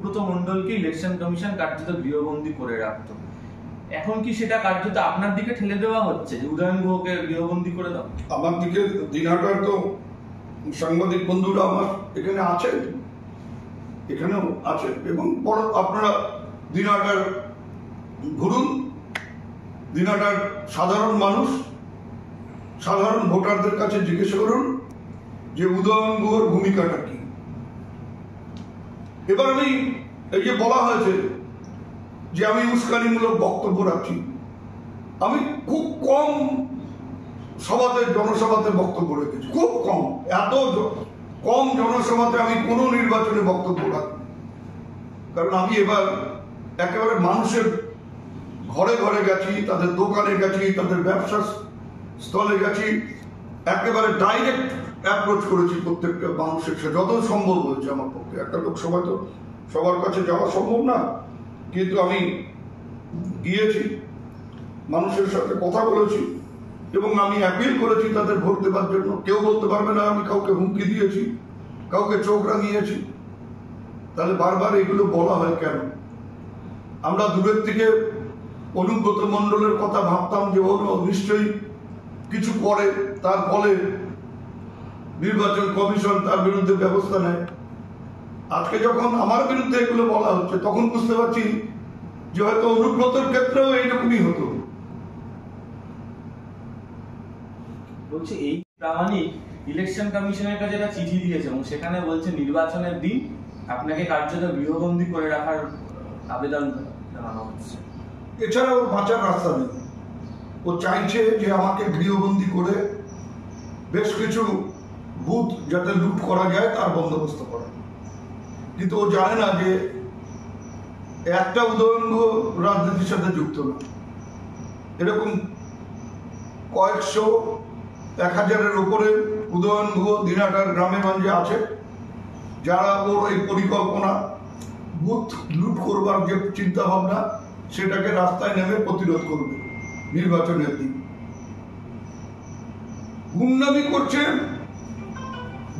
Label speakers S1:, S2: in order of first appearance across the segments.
S1: অনুব্রত মণ্ডলকে election commission কার্যত গৃহবন্দী করে রাখতো। এখন কি সেটা কার্যত আপনার দিকে ঠেলে দেওয়া হচ্ছে যে উদয়ন গুহকে গৃহবন্দী করে দাও?
S2: আমার দিকে দিনহাটার তো সাংবাদিক বন্ধুরা আমার এখানে আছেন, এখানেও আছে, এবং আপনারা দিনহাটার ঘুরুন, দিনহাটার সাধারণ মানুষ, সাধারণ ভোটারদের কাছে জিজ্ঞেস করুন যে উদয়ন গুহর ভূমিকাটা কি। এবার আমি এই যে বলা হয়েছে যে আমি উস্কানিমূলক বক্তব্য রাখছি, আমি খুব কম সভাতে, জনসভাতে বক্তব্য রেখেছি, খুব কম। এত কম জনসভাতে আমি কোনো নির্বাচনে বক্তব্য রাখি, কারণ আমি এবার একেবারে মানুষের ঘরে ঘরে গেছি, তাদের দোকানে গেছি, তাদের ব্যবসা স্থলে গেছি, একেবারে ডাইরেক্ট অ্যাপ্রোচ করেছি প্রত্যেকটা মানুষের সাথে যত সম্ভব হয়েছে আমার পক্ষে। একটা লোকসভায় তো সবার কাছে যাওয়া সম্ভব না, কিন্তু আমি গিয়েছি, মানুষের সাথে কথা বলেছি এবং আমি অ্যাপিল করেছি তাদের ভোট দেবার জন্য। কেউ বলতে পারবে না আমি কাউকে হুমকি দিয়েছি, কাউকে চোখ রাঙিয়েছি। তাহলে বারবার এগুলো বলা হয় কেন? আমরা দূরের থেকে অনুব্রত মণ্ডলের কথা ভাবতাম যে ও নিশ্চয়ই কিছু করে, তার ফলে নির্বাচন কমিশন তার বিরুদ্ধে ব্যবস্থা নেয়। আজকে যখন আমার বিরুদ্ধে এগুলো বলা হচ্ছে তখন বুঝতে পারছি যে হয়তো অনুব্রতের ক্ষেত্রেও এইরকমই হতো।
S1: বলছি এই প্রামাণিক ইলেকশন কমিশনের কাছে একটা চিঠি দিয়েছে এবং সেখানে বলছে নির্বাচনের দিন আপনাকে কার্যত গৃহবন্দী করে রাখার আবেদন জানানো হচ্ছে।
S2: এছাড়া ওর বাঁচার রাস্তা নেই। ও চাইছে যে আমাকে গৃহবন্দী করে বেশ কিছু বুথ যাতে লুট করা যায় তার বন্দোবস্ত করা, কিন্তু ও জানে না যে একটা উদয়ন গুহ রাজনীতির সাথে যুক্ত না। এরকম কয়েকশো, 1000-এর উপরে উদয়ন গুহ দিনহাটার গ্রামে গঞ্জে আছে, যারা ওর এই পরিকল্পনা, বুথ লুট করবার যে চিন্তা ভাবনা, সেটাকে রাস্তায় নেমে প্রতিরোধ করবে নির্বাচনের দিন। গুন্ডামি করছে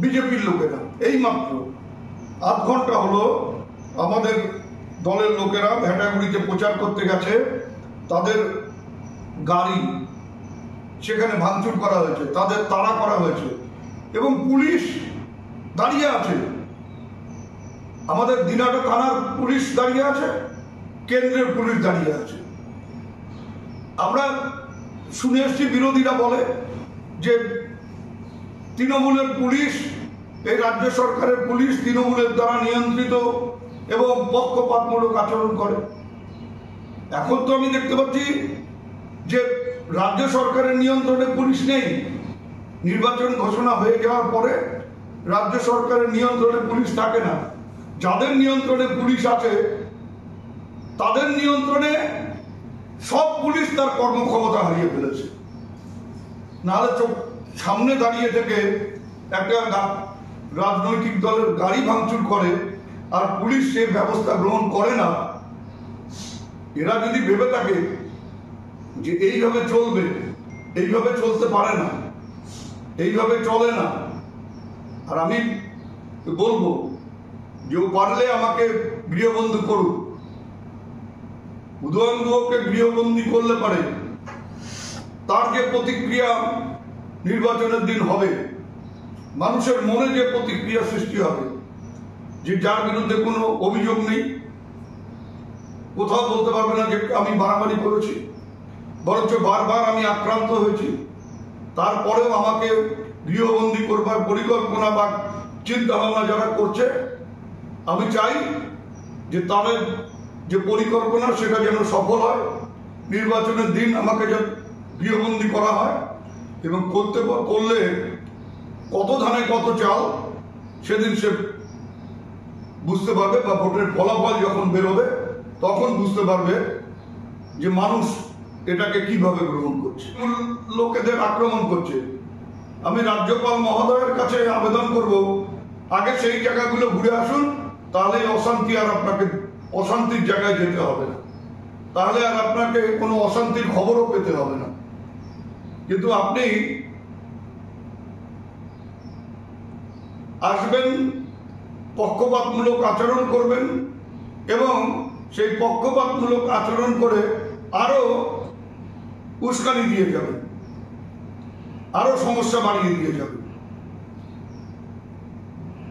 S2: বিজেপির লোকেরা। এই মাত্র আধ ঘন্টা হলো আমাদের দলের লোকেরা ভেটাগুড়িতে প্রচার করতে গেছে, তাদের গাড়ি সেখানে ভাঙচুর করা হয়েছে, তাদের তাড়া করা হয়েছে এবং পুলিশ দাঁড়িয়ে আছে। আমাদের দিনহাটা থানার পুলিশ দাঁড়িয়ে আছে, কেন্দ্রের পুলিশ দাঁড়িয়ে আছে। আমরা শুনে এসছি বিরোধীরা বলে যে তৃণমূলের পুলিশ, এই রাজ্য সরকারের পুলিশ তৃণমূলের দ্বারা নিয়ন্ত্রিত এবং পক্ষপাতমূলক আচরণ করে। এখন তো আমি দেখতে পাচ্ছি যে রাজ্য সরকারের নিয়ন্ত্রণে পুলিশ নেই। নির্বাচন ঘোষণা হয়ে যাওয়ার পরে রাজ্য সরকারের নিয়ন্ত্রণে পুলিশ থাকে না। যাদের নিয়ন্ত্রণে পুলিশ আছে তাদের নিয়ন্ত্রণে সব পুলিশ তার কর্মক্ষমতা হারিয়ে ফেলেছে। নাহলে সামনে দাঁড়িয়ে থেকে একটা রাজনৈতিক দলের গাড়ি ভাঙচুর করে আর পুলিশ সে ব্যবস্থা গ্রহণ করে না। এরা যদি ভেবে থাকে যে এইভাবে চলবে, এইভাবে চলতে পারে না, এইভাবে চলে না। আর আমি বলবো যে ও পারলে আমাকে গৃহবন্দী করুক। উদয়ন গুহকে গৃহবন্দী করলে পারে তার যে প্রতিক্রিয়া নির্বাচনের দিন হবে, মানুষের মনে যে প্রতিক্রিয়া সৃষ্টি হবে, যে যার বিরুদ্ধে কোনো অভিযোগ নেই, কোথাও বলতে পারবে না যে আমি বাড়াবাড়ি করেছি, বরঞ্চ বারবার আমি আক্রান্ত হয়েছি, তারপরেও আমাকে গৃহবন্দী করবার পরিকল্পনা বা চিন্তা ভাবনা যারা করছে, আমি চাই যে তাদের যে পরিকল্পনা সেটা যেন সফল হয়। নির্বাচনের দিন আমাকে যেন গৃহবন্দী করা হয় এবং করলে কত ধানে কত চাল সেদিন সে বুঝতে পারবে, বা ভোটের ফলাফল যখন বেরোবে তখন বুঝতে পারবে যে মানুষ এটাকে কিভাবে গ্রহণ করছে। লোকেদের আক্রমণ করছে। আমি রাজ্যপাল মহোদয়ের কাছে আবেদন করব, আগে সেই জায়গাগুলো ঘুরে আসুন, তাহলে অশান্তি আর আপনাকে অশান্তির জায়গায় যেতে হবে না, তাহলে আর আপনাকে কোনো অশান্তির খবরও পেতে হবে না। কিন্তু আপনি আসবেন, পক্ষপাতমূলক আচরণ করবেন, এবং সেই পক্ষপাতমূলক আচরণ করে আরো উস্কানি দিয়ে যাবে, আরো সমস্যা বাড়িয়ে দিয়ে যাবে।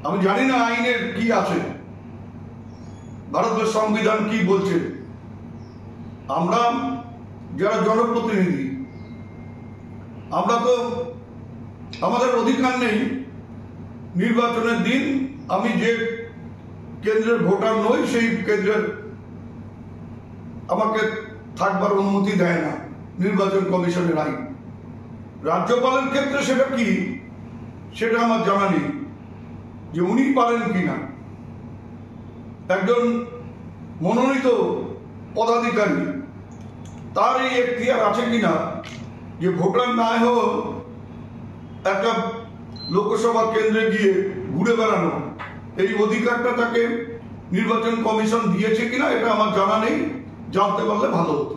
S2: আমি জানি না আইনের কি আছে, ভারতের সংবিধান কি বলছে। আমরা যারা জনপ্রতিনিধি, আমরা তো আমাদের অধিকার নেই নির্বাচনের দিন আমি যে কেন্দ্রের ভোটার নই সেই কেন্দ্রের আমাকে থাকবার অনুমতি দেয় না নির্বাচন কমিশনের আইন। রাজ্যপালের ক্ষেত্রে সেটা কি সেটা আমার জানা নেই যে উনি পারেন কিনা, একজন মনোনীত পদাধিকারী তার এই এখতিয়ার আছে কিনা যে ভোটার না হয়েও একটা লোকসভা কেন্দ্রে গিয়ে ঘুরে বেড়ানো, এই অধিকারটা তাকে নির্বাচন কমিশন দিয়েছে কিনা এটা আমার জানা নেই, জানতে পারলে ভালো হতো।